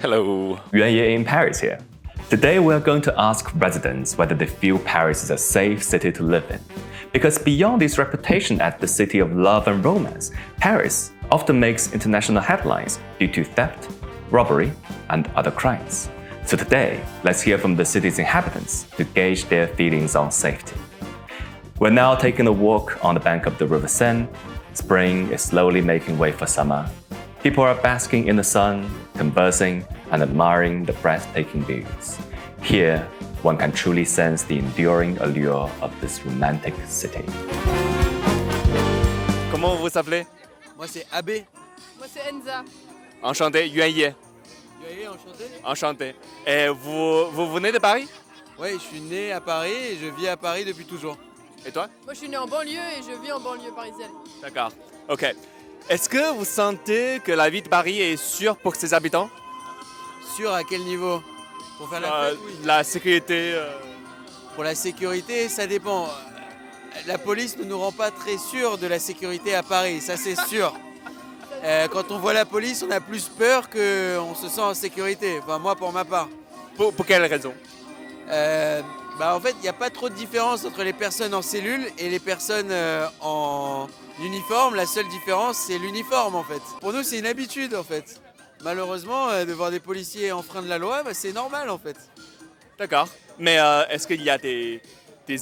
Hello. Yuanye in Paris here. Today we are going to ask residents whether they feel Paris is a safe city to live in. Because beyond its reputation as the city of love and romance, Paris often makes international headlines due to theft, robbery, and other crimes. So today, let's hear from the city's inhabitants to gauge their feelings on safety. We're now taking a walk on the bank of the River Seine. Spring is slowly making way for summer. People are basking in the sun, conversing, and admiring the breathtaking views. Here, one can truly sense the enduring allure of this romantic city. Comment vous vous appelez? Moi c'est Abbé. Moi c'est Enza. Enchanté, Yuanye. Enchanté. Enchanté. Et vous venez de Paris? Oui, je suis né à Paris et je vis à Paris depuis toujours. Et toi? Moi je suis né en banlieue et je vis en banlieue parisienne. D'accord. Ok. Est-ce que vous sentez que la vie de Paris est sûre pour ses habitants? Sûr à quel niveau? Pour faire la fête, oui. La sécurité. Pour la sécurité, ça dépend. La police ne nous rend pas très sûrs de la sécurité à Paris, ça c'est sûr. Quand on voit la police, on a plus peur qu'on se sent en sécurité. Enfin, moi pour ma part. Pour quelle raison? En fait, il n'y a pas trop de différence entre les personnes en cellule et les personnes en uniforme. La seule différence, c'est l'uniforme en fait. Pour nous, c'est une habitude en fait. Malheureusement, de voir des policiers enfreindre la loi, c'est normal en fait. D'accord. Mais est-ce qu'il y a des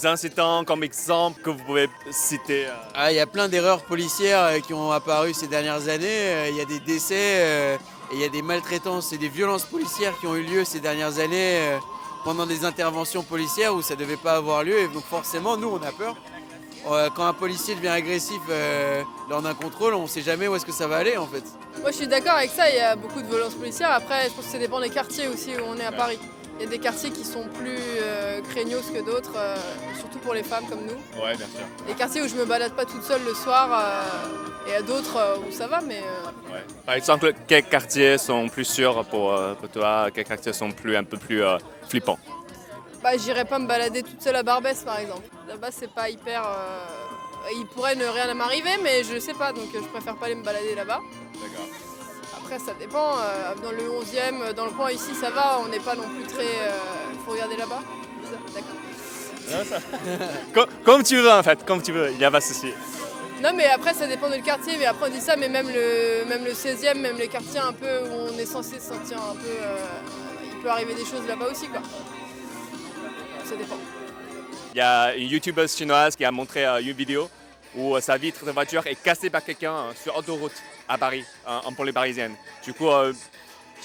incidents comme exemple que vous pouvez citer? Il y a plein d'erreurs policières qui ont apparu ces dernières années. Il y a des décès et il y a des maltraitances et des violences policières qui ont eu lieu ces dernières années pendant des interventions policières où ça ne devait pas avoir lieu. Et donc forcément, nous, on a peur. Quand un policier devient agressif lors d'un contrôle, on ne sait jamais où est-ce que ça va aller en fait. Moi je suis d'accord avec ça, il y a beaucoup de violences policières. Après je pense que ça dépend des quartiers aussi où on est à Paris. Il y a des quartiers qui sont plus craignos que d'autres, surtout pour les femmes comme nous. Ouais, bien sûr. Des quartiers où je me balade pas toute seule le soir et à d'autres où ça va, mais... Ouais. Par exemple, quels quartiers sont plus sûrs pour toi? Quels quartiers sont un peu plus flippants? J'irais pas me balader toute seule à Barbès par exemple. Là-bas c'est pas hyper... Il pourrait ne rien m'arriver mais je sais pas, donc je préfère pas aller me balader là-bas. D'accord. Après ça dépend, dans le 11e, dans le coin ici ça va, on n'est pas non plus très... faut regarder là-bas. D'accord. Comme tu veux en fait, comme tu veux, il n'y a pas de souci. Non mais après ça dépend du quartier, mais après on dit ça, mais même le 16e, même les quartiers un peu où on est censé se sentir un peu... il peut arriver des choses là-bas aussi quoi. Ça dépend. Il y a une youtubeuse chinoise qui a montré une vidéo où sa vitre de voiture est cassée par quelqu'un sur autoroute à Paris, en banlieue parisienne. Du coup,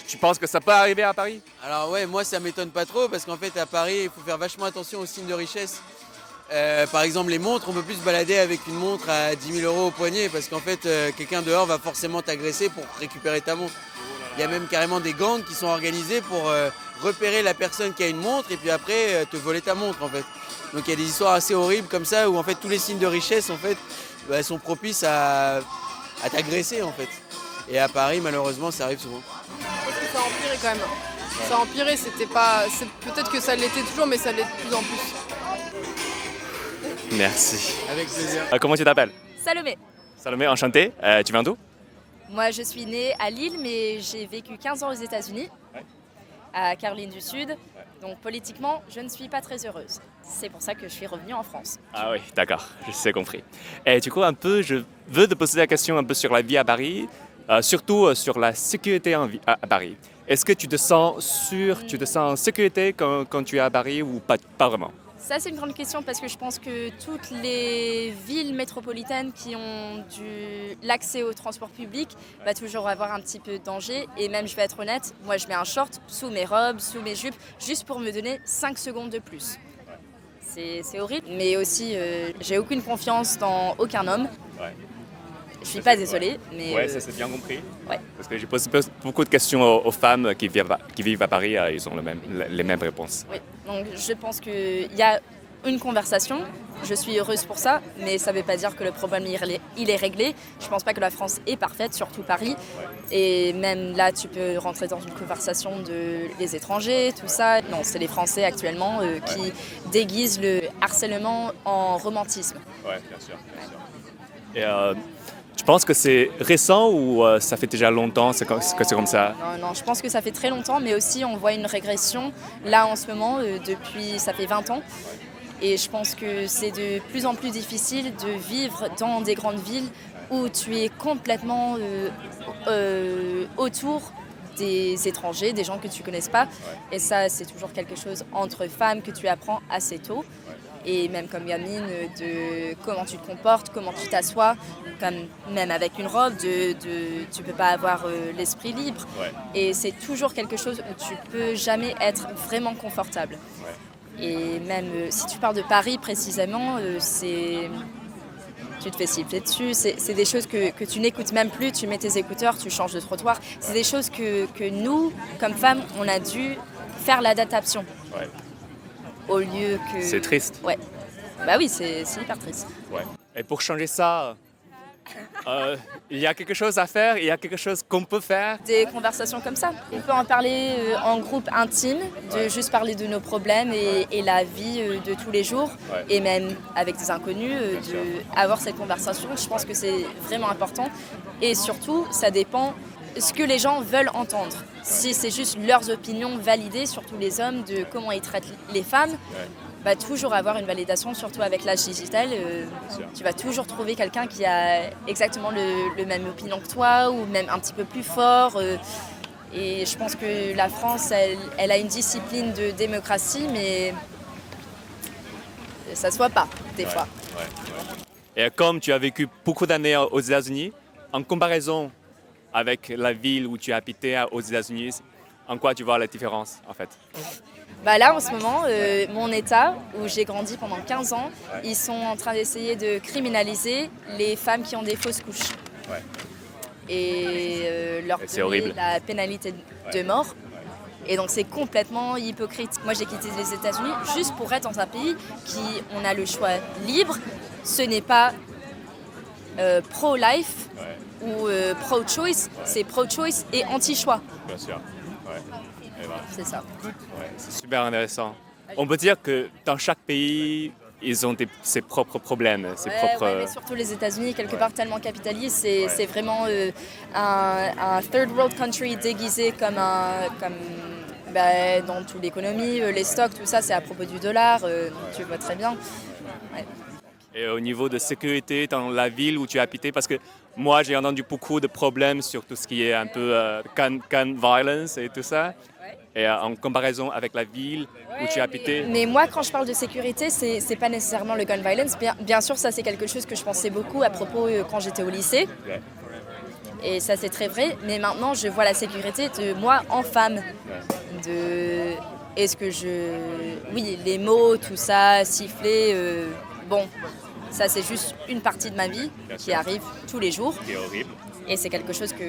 tu penses que ça peut arriver à Paris? Alors ouais, moi ça m'étonne pas trop parce qu'en fait à Paris, il faut faire vachement attention aux signes de richesse. Par exemple les montres, on peut plus se balader avec une montre à 10 000 € au poignet parce qu'en fait quelqu'un dehors va forcément t'agresser pour récupérer ta montre. Il y a même carrément des gangs qui sont organisés pour repérer la personne qui a une montre et puis après te voler ta montre en fait. Donc il y a des histoires assez horribles comme ça où en fait tous les signes de richesse en fait sont propices à t'agresser en fait. Et à Paris malheureusement ça arrive souvent. Je pense que ça a empiré quand même. Ça a empiré, c'était pas... Peut-être que ça l'était toujours mais ça l'est de plus en plus. Merci. Avec plaisir. Comment tu t'appelles? Salomé. Salomé, enchanté. Tu viens d'où? Moi, je suis née à Lille, mais j'ai vécu 15 ans aux États-Unis, à Caroline du Sud. Donc politiquement, je ne suis pas très heureuse. C'est pour ça que je suis revenue en France. Ah oui, d'accord, je sais compris. Et du coup, je veux te poser la question un peu sur la vie à Paris, surtout sur la sécurité à Paris. Est-ce que tu te sens sûr, tu te sens en sécurité quand tu es à Paris ou pas vraiment? Ça, c'est une grande question parce que je pense que toutes les villes métropolitaines qui ont l'accès au transport public va toujours avoir un petit peu de danger. Et même, je vais être honnête, moi, je mets un short sous mes robes, sous mes jupes, juste pour me donner 5 secondes de plus. C'est horrible, mais aussi, j'ai aucune confiance dans aucun homme. Ouais. Je suis pas désolée, mais... Ouais, ça c'est bien compris. Ouais. Parce que j'ai posé beaucoup de questions aux femmes qui vivent à Paris, ils ont les mêmes réponses. Oui, donc je pense qu'il y a une conversation, je suis heureuse pour ça, mais ça ne veut pas dire que le problème il est réglé. Je ne pense pas que la France est parfaite, surtout Paris. Et même là, tu peux rentrer dans une conversation des étrangers, tout ça. Non, c'est les Français actuellement qui déguisent le harcèlement en romantisme. Oui, bien sûr. Bien sûr. Et Tu penses que c'est récent ou ça fait déjà longtemps que c'est comme ça? Non, je pense que ça fait très longtemps, mais aussi on voit une régression là en ce moment, ça fait 20 ans. Et je pense que c'est de plus en plus difficile de vivre dans des grandes villes où tu es complètement autour des étrangers, des gens que tu ne connaisses pas. Et ça, c'est toujours quelque chose entre femmes que tu apprends assez tôt. Et même comme gamine, de comment tu te comportes, comment tu t'assois, comme même avec une robe, tu ne peux pas avoir l'esprit libre. Ouais. Et c'est toujours quelque chose où tu ne peux jamais être vraiment confortable. Ouais. Et même si tu parles de Paris précisément, tu te fais siffler dessus. C'est des choses que tu n'écoutes même plus, tu mets tes écouteurs, tu changes de trottoir. C'est des choses que nous, comme femmes, on a dû faire l'adaptation. Ouais. Au lieu que... C'est triste. Ouais. Bah oui, c'est hyper triste. Ouais. Et pour changer ça, il y a quelque chose à faire, il y a quelque chose qu'on peut faire. Des conversations comme ça. On peut en parler en groupe intime, de juste parler de nos problèmes et la vie de tous les jours. Ouais. Et même avec des inconnus, avoir cette conversation, je pense que c'est vraiment important. Et surtout, ça dépend ce que les gens veulent entendre. Si c'est juste leurs opinions validées, surtout les hommes, de comment ils traitent les femmes, bah, toujours avoir une validation, surtout avec l'âge digital. Tu vas toujours trouver quelqu'un qui a exactement le même opinion que toi ou même un petit peu plus fort. Et je pense que la France, elle a une discipline de démocratie, mais ça se voit pas des fois. Ouais. Et comme tu as vécu beaucoup d'années aux États-Unis, en comparaison avec la ville où tu as habité aux États-Unis, en quoi tu vois la différence en fait? Bah là, en ce moment, mon État, où j'ai grandi pendant 15 ans, ils sont en train d'essayer de criminaliser les femmes qui ont des fausses couches. Ouais. Et leur C'est donner horrible. la pénalité de mort. Et donc c'est complètement hypocrite. Moi, j'ai quitté les États-Unis juste pour être dans un pays qui, on a le choix libre. Ce n'est pas pro-life ou pro-choice, c'est pro-choice et anti-choix. Bien sûr. Ouais. Et voilà. C'est ça. Ouais, c'est super intéressant. On peut dire que dans chaque pays, ils ont ses propres problèmes, ses propres... mais surtout les États-Unis, quelque part tellement capitaliste, c'est vraiment un third world country déguisé comme dans toute l'économie, les stocks, tout ça, c'est à propos du dollar, tu vois très bien. Ouais. Et au niveau de sécurité dans la ville où tu as habité, parce que moi j'ai entendu beaucoup de problèmes sur tout ce qui est un peu gun violence et tout ça. Et en comparaison avec la ville où tu as habité. Mais moi, quand je parle de sécurité, c'est pas nécessairement le gun violence. Bien sûr, ça c'est quelque chose que je pensais beaucoup à propos quand j'étais au lycée. Ouais. Et ça c'est très vrai. Mais maintenant, je vois la sécurité de moi en femme. Est-ce que oui, les mots, tout ça, siffler, bon, ça c'est juste une partie de ma vie qui arrive tous les jours. C'est horrible. Et c'est quelque chose que,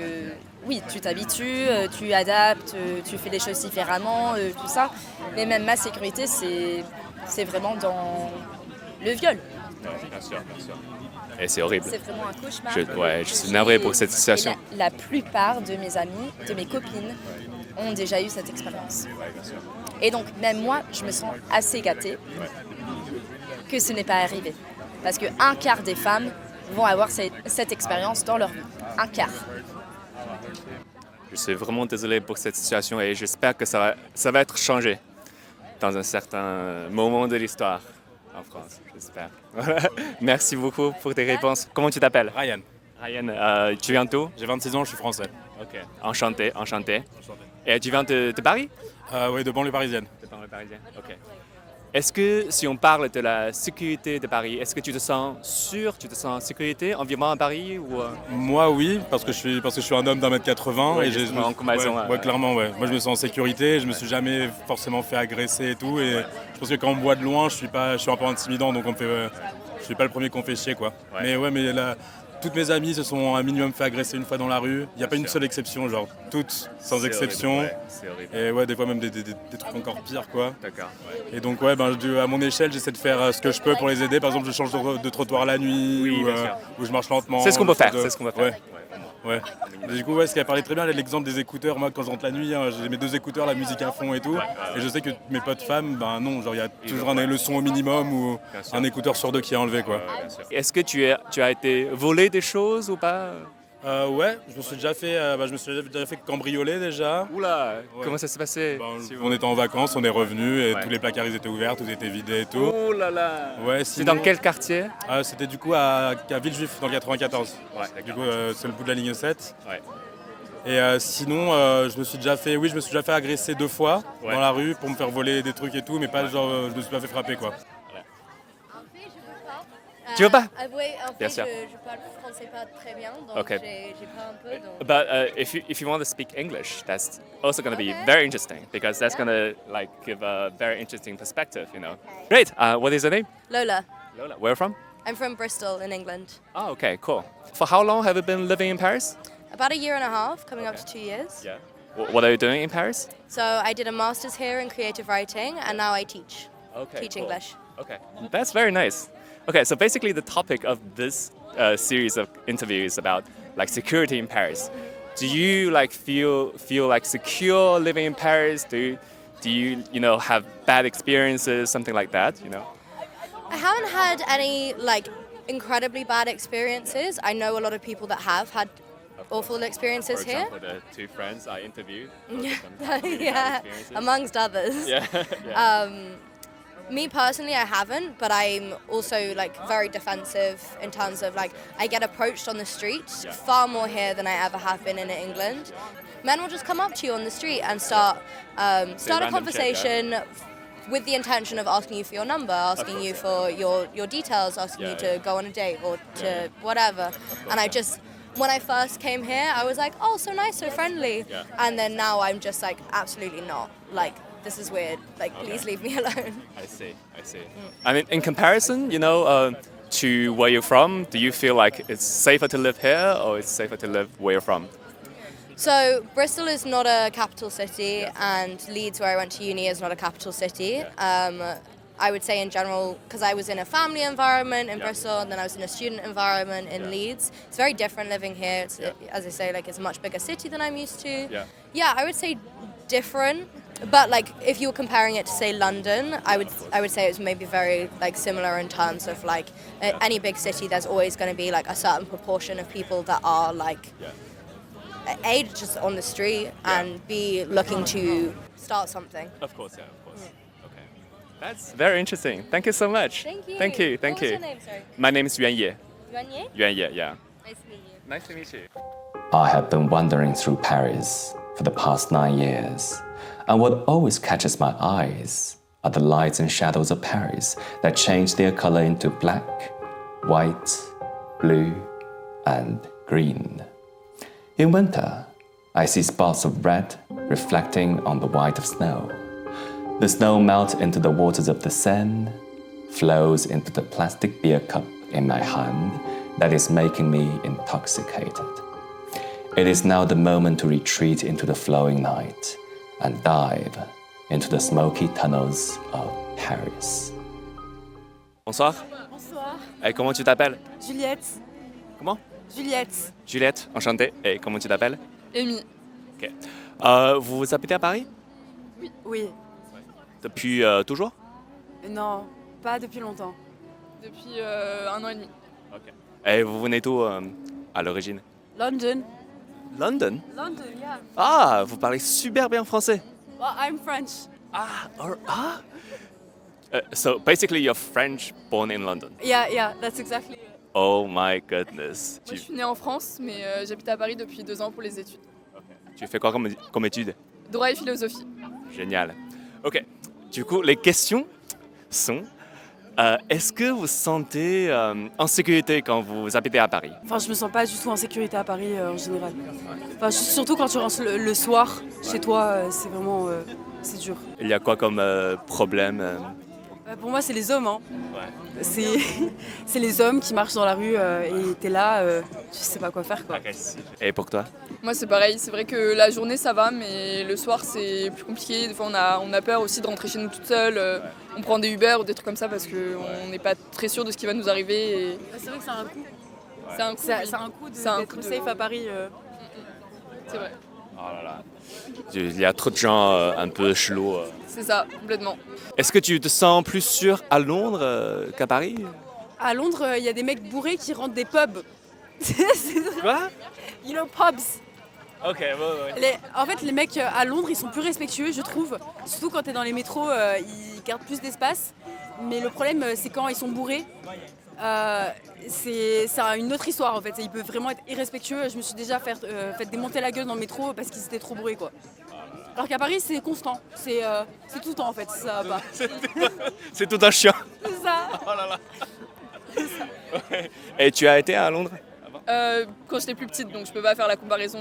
oui, tu t'habitues, tu adaptes, tu fais les choses différemment, tout ça. Mais même ma sécurité, c'est vraiment dans le viol. Ouais, bien sûr, bien sûr. Et c'est horrible. C'est vraiment un cauchemar. Je suis navré pour cette situation. Et la plupart de mes amis, de mes copines, ont déjà eu cette expérience. Ouais, bien sûr. Et donc, même moi, je me sens assez gâtée que ce n'est pas arrivé. Parce qu'un quart des femmes vont avoir cette expérience dans leur vie. Un quart. Je suis vraiment désolé pour cette situation et j'espère que ça va être changé dans un certain moment de l'histoire en France, j'espère. Merci beaucoup pour tes réponses. Comment tu t'appelles? Ryan, Ryan, tu viens d'où? j'ai 26 ans, je suis français. Ok, enchanté. Et tu viens de Paris? Oui, de banlieue parisienne. De banlieue parisienne, ok. Est-ce que si on parle de la sécurité de Paris, est-ce que tu te sens sûr, tu te sens en sécurité en vivant à Paris ou Moi, oui, parce que je suis un homme d'1m80. Ouais, et justement, en comparaison, clairement, ouais. Moi, je me sens en sécurité, je me suis jamais forcément fait agresser et tout. Et je pense que quand on me voit de loin, je suis un peu intimidant, donc je suis pas le premier qu'on fait chier, quoi. Ouais. Mais là, toutes mes amies se sont un minimum fait agresser une fois dans la rue. Il n'y a pas une seule exception, genre toutes sans exception. C'est horrible. Et ouais, des fois même des trucs encore pires, quoi. D'accord. Et donc ouais, à mon échelle, j'essaie de faire ce que je peux pour les aider. Par exemple, je change de trottoir la nuit Oui, bien sûr. ou je marche lentement. C'est ce qu'on peut faire. Ouais. Ouais. Mais du coup, ouais, ce qu'elle parlait très bien, l'exemple des écouteurs. Moi, quand je rentre la nuit, hein, j'ai mes 2 écouteurs, la musique à fond et tout. Et je sais que mes potes femmes, ben non, genre il y a toujours le son au minimum ou un écouteur sur 2 qui est enlevé, quoi. Est-ce que tu as été volé des choses ou pas? Ouais, je me suis déjà fait cambrioler déjà. Oula, Ouais. comment ça s'est passé? On était en vacances, on est revenus et tous les placards ils étaient ouverts, tout était vidé et tout. Oh là là. Ouais, C'est dans quel quartier? C'était du coup à Villejuif dans le 94. Ouais, Du coup, c'est le bout de la ligne 7. Ouais. Et sinon, je me suis déjà fait agresser 2 fois Ouais. dans la rue pour me faire voler des trucs et tout, mais pas genre, je me suis pas fait frapper quoi. Tu veux pas? Oui, en Bien fait, sûr. je parle français pas très bien, donc Ok. j'ai pas un peu. Donc... But if you want to speak English, that's also going to be very interesting because that's going to like give a very interesting perspective, you know. Great. What is your name? Lola, Lola. Where from? I'm from Bristol in England. Oh, okay, cool. For how long have you been living in Paris? About a year and a half, coming up to 2 years. Yeah. What are you doing in Paris? So I did a master's here in creative writing, and now I teach. Okay. Teach cool. English. Okay, that's very nice. Okay, so basically the topic of this series of interviews is about like security in Paris. Do you like feel like secure living in Paris? Do you have bad experiences, something like that? You know. I haven't had any like incredibly bad experiences. I know a lot of people that have had awful experiences For here. example, the 2 friends I interviewed. Yeah, amongst others. Yeah. yeah. Me personally, I haven't, but I'm also like very defensive in terms of like I get approached on the street far more here than I ever have been in England. Men will just come up to you on the street and start a random conversation with the intention of asking you for your number, asking you for your details, asking you to go on a date or to whatever. And I just, when I first came here, I was like, oh, so nice, so friendly. Yeah. And then now I'm just like, absolutely not. Like, this is weird. Like, please leave me alone. I see. I mean, in comparison, to where you're from, do you feel like it's safer to live here or it's safer to live where you're from? So Bristol is not a capital city, and Leeds, where I went to uni, is not a capital city. I would say in general, because I was in a family environment in Bristol, and then I was in a student environment in Leeds. It's very different living here. It's, as I say, like it's a much bigger city than I'm used to. Yeah, I would say different. But like, if you were comparing it to say London, I would say it's maybe very like similar in terms of like any big city. There's always going to be like a certain proportion of people that are like. A, just on the street, and B, looking to start something. Of course. Okay. That's very interesting. Thank you so much. Thank you. Thank you. What was your name, sorry? My name is Yuan Ye. Yuan Ye? Yuan Ye, yeah. Nice to meet you. Nice to meet you. I have been wandering through Paris for the past 9 years, and what always catches my eyes are the lights and shadows of Paris that change their color into black, white, blue, and green. In winter, I see spots of red reflecting on the white of snow. The snow melts into the waters of the Seine, flows into the plastic beer cup in my hand that is making me intoxicated. It is now the moment to retreat into the flowing night and dive into the smoky tunnels of Paris. Bonsoir. Bonsoir. Et comment tu t'appelles? Juliette. Comment? Juliette. Juliette, enchantée. Et comment tu t'appelles? Amy. Ok. Vous habitez à Paris? Oui. Depuis toujours? Non, pas depuis longtemps. Depuis 1 an et demi. Ok. Et vous venez d'où à l'origine? London. London? London, yeah. Ah, vous parlez super bien français. Well, I'm French. So basically you're French born in London. Yeah, that's exactly it. Oh my goodness. Moi, je suis née en France, mais j'habite à Paris depuis 2 ans pour les études. Tu fais quoi comme étude? Droit et philosophie. Génial. Ok. Du coup, les questions sont est-ce que vous sentez en sécurité quand vous habitez à Paris? Enfin, je me sens pas du tout en sécurité à Paris en général. Enfin, surtout quand tu rentres le soir chez toi, c'est vraiment c'est dur. Il y a quoi comme problème Pour moi, c'est les hommes. Hein. Ouais. C'est les hommes qui marchent dans la rue et t'es là, tu sais pas quoi faire, quoi. Et pour toi? Moi, c'est pareil. C'est vrai que la journée, ça va, mais le soir, c'est plus compliqué. Des fois, on a peur aussi de rentrer chez nous toute seule. On prend des Uber ou des trucs comme ça parce qu'on n'est pas très sûr de ce qui va nous arriver. Et... C'est vrai que ça a un coût. C'est un coup. C'est un coup C'est un d'être coup de- safe à Paris. C'est vrai. Oh là là. Il y a trop de gens un peu chelous. C'est ça, complètement. Est-ce que tu te sens plus sûr à Londres qu'à Paris? À Londres, il y a des mecs bourrés qui rentrent des pubs. Quoi? You know, pubs. Ok, ouais. En fait, les mecs à Londres, ils sont plus respectueux, je trouve. Surtout quand t'es dans les métros, ils gardent plus d'espace. Mais le problème, c'est quand ils sont bourrés. C'est une autre histoire en fait. Ils peuvent vraiment être irrespectueux. Je me suis déjà fait démonter la gueule dans le métro parce qu'ils étaient trop bourrés, quoi. Alors qu'à Paris, c'est constant. C'est tout le temps en fait. Ça va pas. C'est tout un chien. C'est ça. Oh là là. Et tu as été à Londres? Quand j'étais plus petite, donc je peux pas faire la comparaison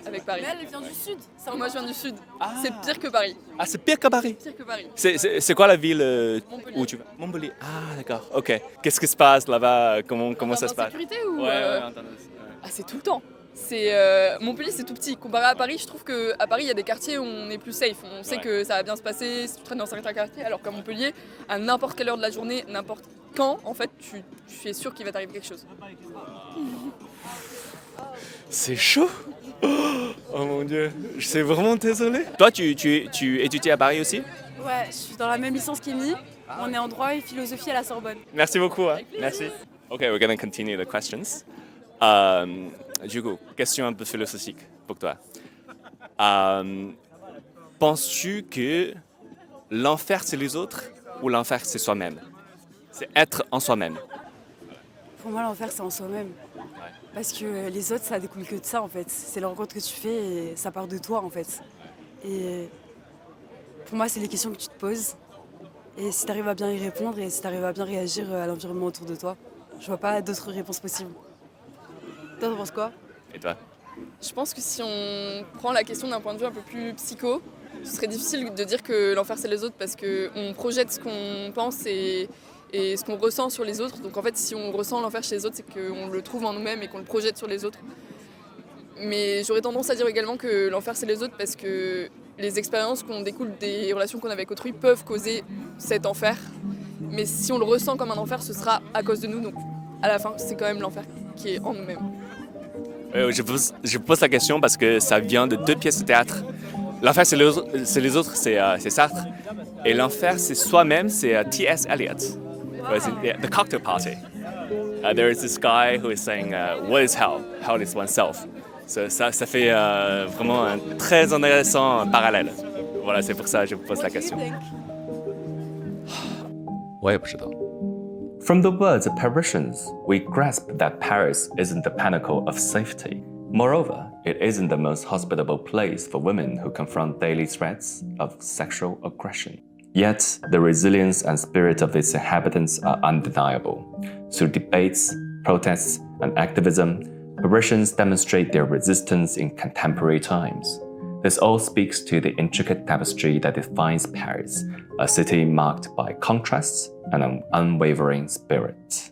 avec Paris. Mais elle vient du sud. Moi je viens du sud. C'est pire que Paris. Ah, c'est pire qu'à Paris. Pire que Paris. C'est quoi la ville Montpellier. où tu vas? Montpellier. Ah, d'accord. Ok. Qu'est-ce qui se passe là-bas? Comment ça se passe? Sécurité ou en termes Ah, c'est tout le temps. Montpellier, c'est tout petit. Comparé à Paris, je trouve qu'à Paris, il y a des quartiers où on est plus safe. On sait que ça va bien se passer si tu traînes dans certains quartiers, alors qu'à Montpellier, à n'importe quelle heure de la journée, n'importe quand, en fait, tu es sûr qu'il va t'arriver quelque chose. C'est chaud. Oh mon dieu, je suis vraiment désolé. Toi, tu étudies à Paris aussi? Ouais, je suis dans la même licence qu'Emmy. On est en droit et philosophie à la Sorbonne. Merci beaucoup. Hein. Merci. Ok, we're going to continue the questions. Du coup, question un peu philosophique pour toi. Penses-tu que l'enfer c'est les autres ou l'enfer c'est soi-même? C'est être en soi-même. Pour moi, l'enfer, c'est en soi-même. Parce que les autres, ça découle que de ça, en fait. C'est la rencontre que tu fais et ça part de toi, en fait. Et pour moi, c'est les questions que tu te poses. Et si tu arrives à bien y répondre et si tu arrives à bien réagir à l'environnement autour de toi, je vois pas d'autres réponses possibles. Toi, t'en penses quoi? Et toi? Je pense que si on prend la question d'un point de vue un peu plus psycho, ce serait difficile de dire que l'enfer c'est les autres parce qu'on projette ce qu'on pense et ce qu'on ressent sur les autres. Donc en fait, si on ressent l'enfer chez les autres, c'est qu'on le trouve en nous-mêmes et qu'on le projette sur les autres. Mais j'aurais tendance à dire également que l'enfer c'est les autres parce que les expériences qu'on découle des relations qu'on a avec autrui peuvent causer cet enfer. Mais si on le ressent comme un enfer, ce sera à cause de nous. Donc à la fin, c'est quand même l'enfer qui est en nous-mêmes. Je pose la question parce que ça vient de deux pièces de théâtre. L'enfer c'est les autres, c'est Sartre. Et l'enfer c'est soi-même, c'est T.S. Eliot. The Cocktail Party. There is this guy who is saying, what is hell? Hell is oneself. Ça fait vraiment un très intéressant parallèle. Voilà, c'est pour ça que je vous pose la question. 我也不知道。 From the words of Parisians, we grasp that Paris isn't the pinnacle of safety. Moreover, it isn't the most hospitable place for women who confront daily threats of sexual aggression. Yet, the resilience and spirit of its inhabitants are undeniable. Through debates, protests, and activism, Parisians demonstrate their resistance in contemporary times. This all speaks to the intricate tapestry that defines Paris, a city marked by contrasts and an unwavering spirit.